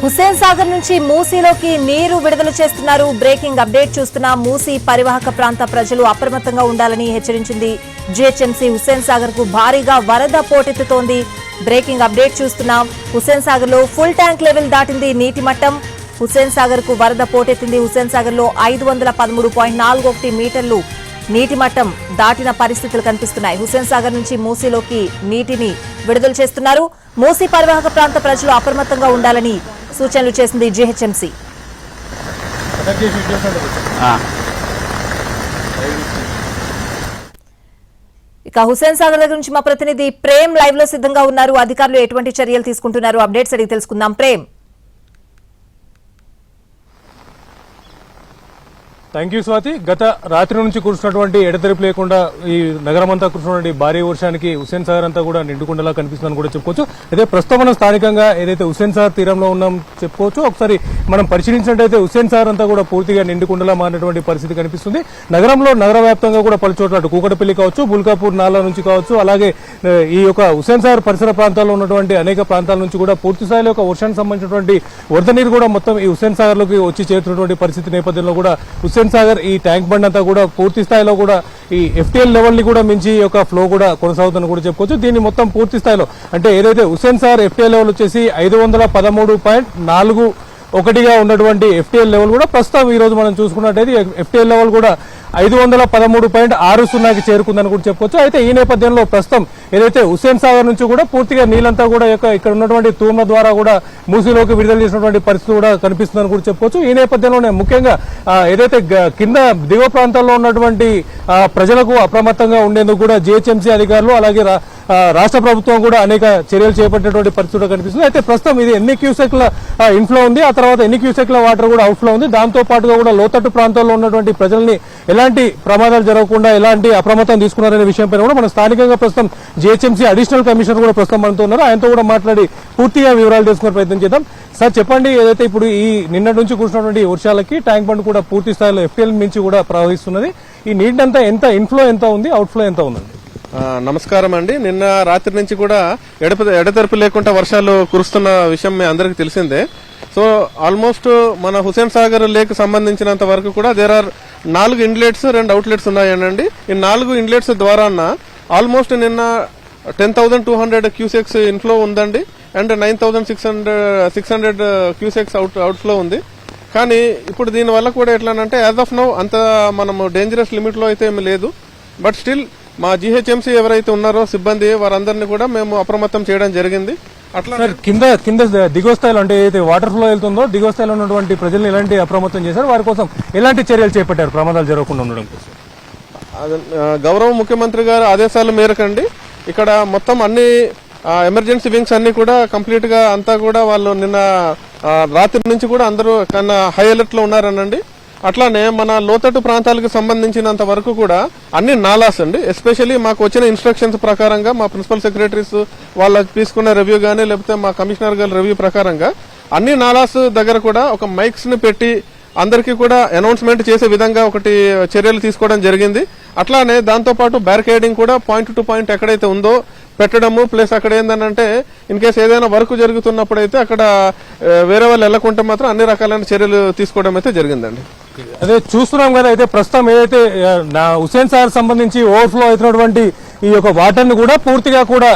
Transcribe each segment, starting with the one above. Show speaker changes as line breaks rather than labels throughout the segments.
హుస్సేన్ సాగర్ నుంచి మూసీలోకి నీరు విడుదల చేస్తున్నారు. బ్రేకింగ్ అప్డేట్ చూస్తున్నాం. మూసీ పరివాహక ప్రాంత ప్రజలు అప్రమత్తంగా ఉండాలని హెచ్చరించింది జీహెచ్ఎంసీ. హుస్సేన్ సాగర్ కు భారీగా వరద పోటెత్తుతోంది. బ్రేకింగ్ అప్డేట్ చూస్తున్నాం. హుస్సేన్ సాగర్ లో ఫుల్ ట్యాంక్ లెవెల్ దాటింది నీటి మట్టం. హుస్సేన్ సాగర్ కు వరద పోటెత్తింది. హుస్సేన్ సాగర్ లో 513.41 మీటర్లు నీటి మట్టం దాటిన పరిస్థితులు కనిపిస్తున్నాయి. హుస్సేన్ సాగర్ నుంచి మూసీలోకి నీటిని విడుదల చేస్తున్నారు. మూసీ పరివాహక ప్రాంత ప్రజలు అప్రమత్తంగా ఉండాలని సూచనలు చేసింది జీహెచ్ఎంసీ. ఇక హుస్సేన్ సాగర్ దగ్గర నుంచి మా ప్రతినిధి ప్రేమ్ లైవ్ లో సిద్ధంగా ఉన్నారు. అధికారులు ఎటువంటి చర్యలు తీసుకుంటున్నారు, అప్డేట్స్ అడిగి తెలుసుకుందాం. ప్రేమ్.
Thank you Swathi. గత రాత్రి నుంచి కురుస్తున్నటువంటి ఎడతెరిపి లేకుండా ఈ నగరం అంతా కురుస్తున్నటువంటి భారీ వర్షానికి హుస్సేన్ సాగర్ అంతా కూడా నిండుకుండలా కనిపిస్తుందని కూడా చెప్పుకోవచ్చు. అయితే ప్రస్తుతం మనం స్థానికంగా ఏదైతే హుస్సేన్ సాగర్ తీరంలో ఉన్నాం చెప్పుకోవచ్చు. ఒకసారి మనం పరిశీలించినట్టయితే హుస్సేన్ సాగర్ అంతా కూడా పూర్తిగా నిండుకుండలా మారినటువంటి పరిస్థితి కనిపిస్తుంది. నగరంలో నగర వ్యాప్తంగా కూడా పలు చోట్ల కూకటపల్లి కావచ్చు, బుల్కాపూర్ నాలా నుంచి కావచ్చు, అలాగే ఈ యొక్క హుస్సేన్ సాగర్ పరిసర ప్రాంతాల్లో ఉన్నటువంటి అనేక ప్రాంతాల నుంచి కూడా పూర్తి స్థాయిలో ఒక వర్షానికి సంబంధించినటువంటి వరద నీరు కూడా మొత్తం ఈ హుస్సేన్ సాగర్ లోకి వచ్చి చేరుతున్నటువంటి పరిస్థితి నేపథ్యంలో కూడా హుస్సేన్ సాగర్ ఈ ట్యాంక్ బండ్ అంతా కూడా పూర్తి స్థాయిలో కూడా ఈ FTL లెవెల్ ని కూడా మించి యొక్క ఫ్లో కూడా కొనసాగుతుందని కూడా చెప్పుకోవచ్చు. దీన్ని మొత్తం పూర్తి స్థాయిలో అంటే ఏదైతే హుస్సేన్ సాగర్ FTL లెవెల్ వచ్చేసి 513.41గా ఉన్నటువంటి FTL లెవెల్ కూడా ప్రస్తుతం ఈ రోజు మనం చూసుకున్నట్టయితే FTL లెవెల్ కూడా 513.60కి చేరుకుందని కూడా చెప్పుకోవచ్చు. అయితే ఈ నేపథ్యంలో ప్రస్తుతం ఏదైతే హుస్సేన్ సాగర్ నుంచి కూడా పూర్తిగా నీళ్ళంతా కూడా ఇక్కడ ఉన్నటువంటి తూర్మ ద్వారా కూడా మూసీలోకి విడుదల చేసినటువంటి పరిస్థితి కూడా కనిపిస్తుందని కూడా చెప్పుకోవచ్చు. ఈ నేపథ్యంలోనే ముఖ్యంగా ఏదైతే కింద దిగువ ప్రాంతాల్లో ఉన్నటువంటి ప్రజలకు అప్రమత్తంగా ఉండేందుకు కూడా జీహెచ్ఎంసీ అధికారులు అలాగే రాష్ట్ర ప్రభుత్వం కూడా అనేక చర్యలు చేపట్టినటువంటి పరిస్థితి కనిపిస్తుంది. అయితే ప్రస్తుతం ఇది ఎన్ని క్యూసెక్ల ఇన్ఫ్లో ఉంది, ఆ తర్వాత ఎన్ని క్యూసెక్ల వాటర్ కూడా అవుట్ఫ్లో ఉంది. దాంతో పాటుగా కూడా లోతట్టు ప్రాంతాల్లో ఉన్నటువంటి ప్రజల్ని ఎలాంటి ప్రమాదాలు జరగకుండా ఎలాంటి అప్రమత్తం తీసుకున్నారనే విషయంపై కూడా మనం స్థానికంగా ప్రస్తుతం జీహెచ్ఎంసీ అడిషనల్ కమిషనర్ కూడా ప్రస్తుతం మనతో ఉన్నారు. ఆయనతో కూడా మాట్లాడి పూర్తిగా వివరాలు తెలుసుకునే ప్రయత్నం చేద్దాం. సార్ చెప్పండి, ఏదైతే ఇప్పుడు ఈ నిన్నటి నుంచి కురిసినటువంటి వర్షాలకి ట్యాంక్ బండ్ కూడా పూర్తి స్థాయిలో FTL నుంచి కూడా ప్రవహిస్తున్నది. ఈ నీటినంతా ఎంత ఇన్ఫ్లో ఎంత ఉంది, అవుట్ఫ్లో ఎంత ఉందండి?
నమస్కారం అండి. నిన్న రాత్రి నుంచి కూడా ఎడతెరిపి లేకుండా వర్షాలు కురుస్తున్న విషయం మీ అందరికి తెలిసిందే. సో ఆల్మోస్ట్ మన హుస్సేన్ సాగర్ లేక్ సంబంధించినంత వరకు కూడా దేర్ ఆర్ 4 ఇన్లెట్స్ 2 అవుట్లెట్స్ ఉన్నాయనండి. ఈ 4 ఇన్లెట్స్ ద్వారా ఆల్మోస్ట్ నిన్న 10,200 క్యూసెక్స్ ఇన్ఫ్లో ఉందండి అండ్ 9,600 క్యూసెక్స్ అవుట్ఫ్లో ఉంది. కానీ ఇప్పుడు దీనివల్ల కూడా ఎట్లానంటే యాజ్ ఆఫ్ నౌ అంత మనము డేంజరస్ లిమిట్ లో అయితే ఏమి లేదు. బట్ స్టిల్ మా జీహెచ్ఎంసీ ఎవరైతే ఉన్నారో సిబ్బంది వారందరినీ కూడా మేము అప్రమత్తం చేయడం జరిగింది. అట్లా
కింద దిగువ స్థాయిలో అంటే ఏదైతే వాటర్ ఫ్లో వెళ్తుందో దిగువ స్థాయిలో ఉన్నటువంటి ప్రజల్ని ఎలాంటి అప్రమత్తం చేశారు, వారి కోసం ఎలాంటి చర్యలు చేపట్టారు ప్రమాదాలు జరగకుండా ఉండడం కోసం?
గౌరవ ముఖ్యమంత్రి గారి ఆదేశాల మేరకండి ఇక్కడ మొత్తం అన్ని ఎమర్జెన్సీ వింగ్స్ అన్ని కూడా కంప్లీట్ గా అంతా కూడా వాళ్ళు నిన్న రాత్రి నుంచి కూడా అందరూ కన్నా హై అలర్ట్ లో ఉన్నారనండి. అట్లానే మన లోతట్టు ప్రాంతాలకు సంబంధించినంత వరకు కూడా అన్ని నాలాస్ అండి. ఎస్పెషల్లీ మాకు వచ్చిన ఇన్స్ట్రక్షన్స్ ప్రకారంగా మా ప్రిన్సిపల్ సెక్రటరీస్ వాళ్ళకి తీసుకున్న రివ్యూ గానీ లేకపోతే మా కమిషనర్ గారి రివ్యూ ప్రకారంగా అన్ని నాలాస్ దగ్గర కూడా ఒక మైక్స్ ని పెట్టి అందరికీ కూడా అనౌన్స్మెంట్ చేసే విధంగా ఒకటి చర్యలు తీసుకోవడం జరిగింది. అట్లానే దాంతోపాటు బ్యారికేడింగ్ కూడా పాయింట్ టు పాయింట్ ఎక్కడైతే ఉందో పెట్టడము, ప్లస్ అక్కడ ఏంటంటే ఇన్ కేసు ఏదైనా వర్క్ జరుగుతున్నప్పుడైతే అక్కడ వేరే వాళ్ళు వెళ్లకుంటే మాత్రం అన్ని రకాలైన చర్యలు తీసుకోవడం అయితే జరిగిందండి.
అదే చూస్తున్నాం కదా. అయితే ప్రస్తుతం ఏదైతే హుస్సేన్ సాగర్ సంబంధించి ఓవర్ఫ్లో అవుతున్నటువంటి ఈ యొక్క వాటర్ ని కూడా పూర్తిగా కూడా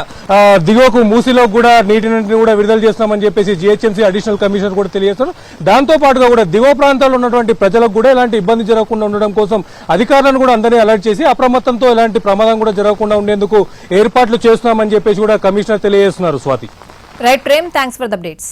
దిగువకు మూసీలో కూడా నీటిని కూడా విడుదల చేస్తున్నామని చెప్పేసి జీహెచ్ఎంసీ అడిషనల్ కమిషనర్ కూడా తెలియజేస్తారు. దాంతో పాటుగా కూడా దిగువ ప్రాంతాల్లో ఉన్నటువంటి ప్రజలకు కూడా ఎలాంటి ఇబ్బంది జరగకుండా ఉండడం కోసం అధికారులను కూడా అందరినీ అలర్ట్ చేసి అప్రమత్తంతో ఎలాంటి ప్రమాదం కూడా జరగకుండా ఉండేందుకు ఏర్పాట్లు చేస్తున్నామని చెప్పేసి కూడా కమిషనర్ తెలియజేస్తున్నారు. Swathi.
Right Prem, thanks for the updates.